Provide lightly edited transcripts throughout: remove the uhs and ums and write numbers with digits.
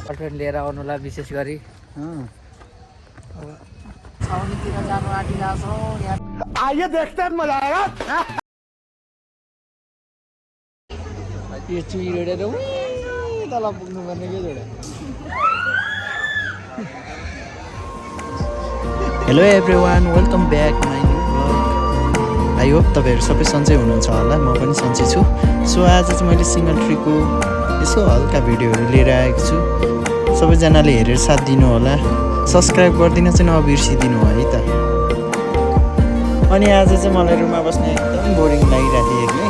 Girlfriend लिएर आउनुला विशेष गरी छाउनीतिर जानु आँटिरहेको छौँ। यहाँ आइए देखते हैं मजा आएगा। यो चुई रोडेर तल पुग्नुपर्ने के जोडा। Hello everyone, welcome back my new blog. I hope तपाईँहरू सबै सन्चै हुनुहुन्छ होला, म पनि सन्चै छु। सो आज चाहिँ मैले सिङ्गल ट्रीको यसो हल्का भिडियोहरू लिएर आएको छु। सबैजनाले हेरेर साथ दिनु होला, सब्सक्राइब गरिदिन चाहिँ नबिर्सिदिनु है त। अनि आज चाहिँ मलाई रुममा बस्ने एकदम बोरिङ लागिरहेको थियो एक्लै।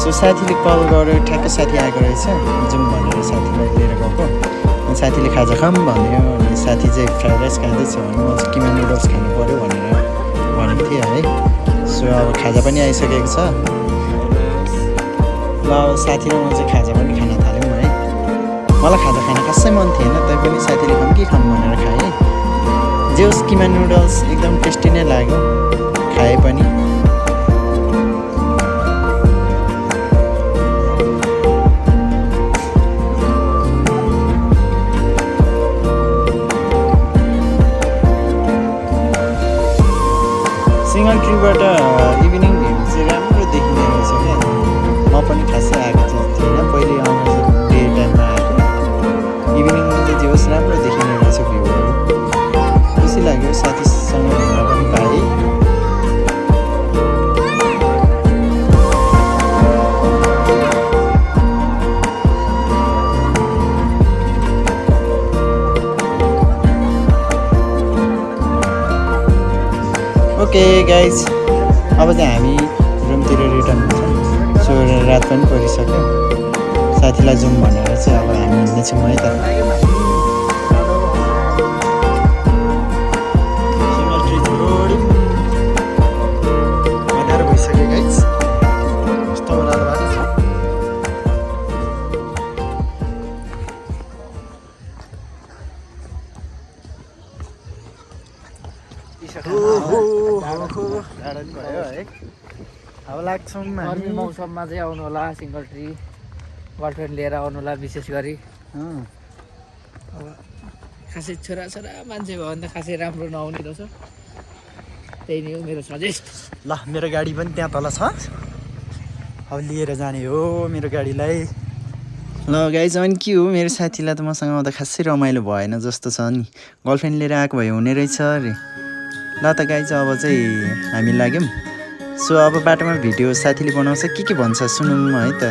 सो साथीले कल गरेर ठ्याक्क साथी आएको रहेछ, जाउँ भनेर साथीलाई लिएर गएको। अनि साथीले खाजा खाऊँ भन्यो, अनि साथी चाहिँ फ्राइड राइस खाँदैछ भने म चाहिँ किमा नुडल्स खानु पऱ्यो भनेर भनेको थिएँ है। सो अब खाजा पनि आइसकेको छ। ल अब साथी र म चाहिँ खाजा पनि खान थाल्यौँ है। मलाई खाजा खान खासै मन थिएन, तैपनि साथीले खाऊँ कि खाऊँ भनेर खाएँ। जे होस् किमा नुडल्स एकदम टेस्टी नै लाग्यो, खाएँ पनि। सिङ्गल ट्रीबाट इभिनिङ भ्यू चाहिँ राम्रो देखिने रहेछ क्या। म पनि खासै आएको चाहिँ थिएन, पहिले आउनु चाहिँ डे टाइममा आएको। इभिनिङमा चाहिँ जे होस् राम्रो देखिने रहेछ भ्यूहरू, खुसी लाग्यो। साथीसँग घुम्न पनि पाएँ। ओके गाइज, अब चाहिँ हामी रुमतिर रिटर्न हुन्छौँ। सो रात पनि परिसक्यो, साथीलाई जाउँ भनेर चाहिँ अब हामी हिँड्दैछौँ है त। सिङ्गल ट्री जोडी अँध्यारो भइसक्यो गाइज, कस्तो ओह्रालो भएको छ। टाढा नि भयो है। अब लाग्छौँ गर्मी मौसममा चाहिँ आउनु होला सिङ्गल ट्री, गर्लफ्रेन्ड लिएर आउनु होला विशेष गरी। अब खासै छोराछोरा मान्छे भयो भने त खासै राम्रो नआउने रहेछ, त्यही नै हो मेरो सजेस्ट। ल मेरो गाडी पनि त्यहाँ तल छ, अब लिएर जाने हो मेरो गाडीलाई। ल गाइज, अनि के हो, मेरो साथीलाई त मसँग आउँदा खासै रमाइलो भएन जस्तो छ नि। गर्लफ्रेन्ड लिएर आएको भए हुने रहेछ अरे। ल त गाइज, अब चाहिँ हामी लाग्यौँ। सो अब बाटोमा भिडियो साथीले बनाउँछ, के भन्छ सुनौँ है त।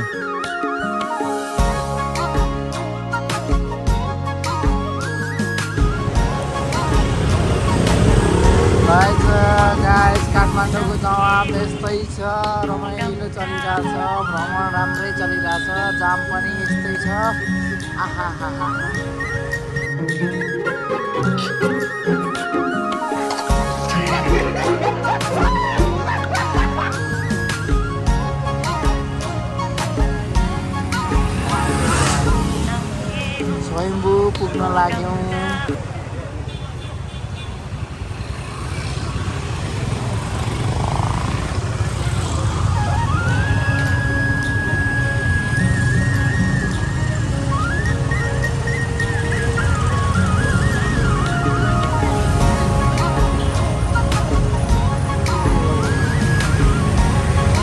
गाइस काठमाडौँको जवाब यस्तै छ, रमाइलो चलिरहेछ, भ्रमण राम्रै चलिरहेछ, जाम पनि यस्तै छ। आहा हा हा। स्वयम्भू पुग्न लाग्यौँ।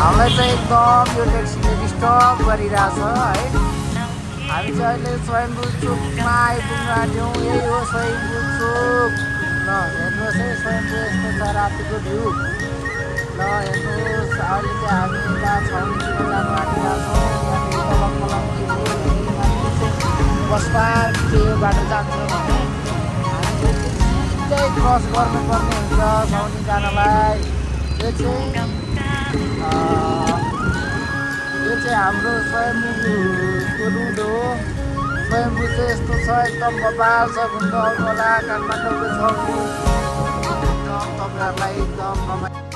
हामीलाई चाहिँ एकदम यो ट्याक्सीले डिस्टर्ब गरिरहेछ है। हामी चाहिँ अहिले स्वयम्भू चोकमा आइपुग्न आँट्यौँ। यही हो स्वयम्भू चोक। ल हेर्नुहोस् है, स्वयम्भू यस्तो छ रातिको भ्यू। ल हेर्नुहोस्, अहिले चाहिँ हामी यता छाउनीतिर जानु आँटिरहेको छौँ। यहाँनिर पलङ पलङ के हो, बस पार्क के यो बाटो जान्छ भने हामी चाहिँ क्रस गर्नुपर्ने हुन्छ छाउनी जानलाई। यो चाहिँ हाम्रो स्वयम्भूको रुट हो। स्वयम्भू चाहिँ यस्तो छ, एकदम बबाल छ, घुम्नु आउनु होला काठमाडौँको छाउनी। एकदम तपाईँहरूलाई एकदम रमाइलो